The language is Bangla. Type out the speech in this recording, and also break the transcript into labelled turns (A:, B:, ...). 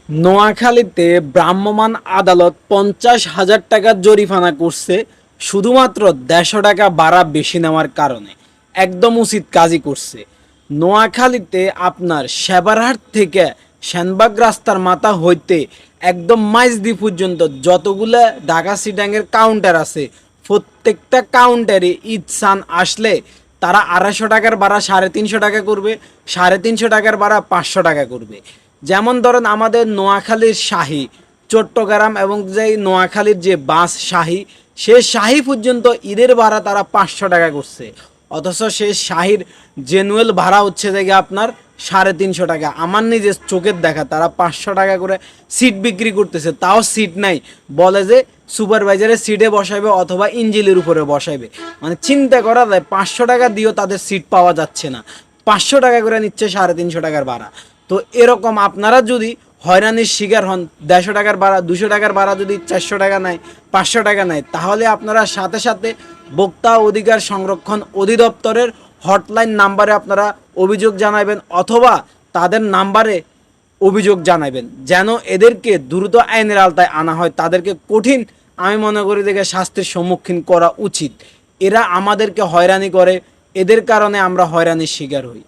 A: নোয়াখালীতে ভ্রাম্যমাণ আদালত 50,000 টাকার জরিমানা করছে শুধুমাত্র 150 টাকা ভাড়া বেশি নেওয়ার কারণে। একদম উচিত কাজই করছে। নোয়াখালীতে আপনার সেবারহাট থেকে সেনবাগ রাস্তার মাথা হইতে একদম মাইজদি পর্যন্ত যতগুলা ঢাকা সিটাঙের কাউন্টার আছে, প্রত্যেকটা কাউন্টারে ঈদ সান আসলে তারা 250 টাকার ভাড়া 350 টাকা করবে, 350 টাকার ভাড়া 500 টাকা করবে। যেমন ধরেন আমাদের নোয়াখালীর শাহী, চট্টগ্রাম এবং যে নোয়াখালীর যে বাস শাহী, সে শাহী পর্যন্ত ঈদের ভাড়া তারা 500 টাকা করছে। অথচ সে শাহীর জেনুয়েল ভাড়া হচ্ছে থেকে আপনার 350 টাকা। আমার নিজের চোখের দেখা তারা 500 টাকা করে সিট বিক্রি করতেছে, তাও সিট নাই। বলে যে সুপারভাইজারের সিটে বসাইবে অথবা ইঞ্জিলের উপরে বসাইবে। মানে চিন্তা করা যায় 500 টাকা দিয়েও তাদের সিট পাওয়া যাচ্ছে না, 500 টাকা করে নিচ্ছে 350 টাকার ভাড়া। তো এরকম আপনারা যদি হয়রানির শিকার হন, 150 টাকার ভাড়া 200 টাকার ভাড়া যদি 400 টাকা নেয়, 500 টাকা নেয়, তাহলে আপনারা সাথে সাথে ভোক্তা অধিকার সংরক্ষণ অধিদপ্তরের হটলাইন নাম্বারে আপনারা অভিযোগ জানাবেন অথবা তাদের নাম্বারে অভিযোগ জানাবেন, যেন এদেরকে দ্রুত আইনের আওতায় আনা হয়। তাদেরকে কঠিন, আমি মনে করি দেখে শাস্তির সম্মুখীন করা উচিত। এরা আমাদেরকে হয়রানি করে, এদের কারণে আমরা হয়রানির শিকার হই।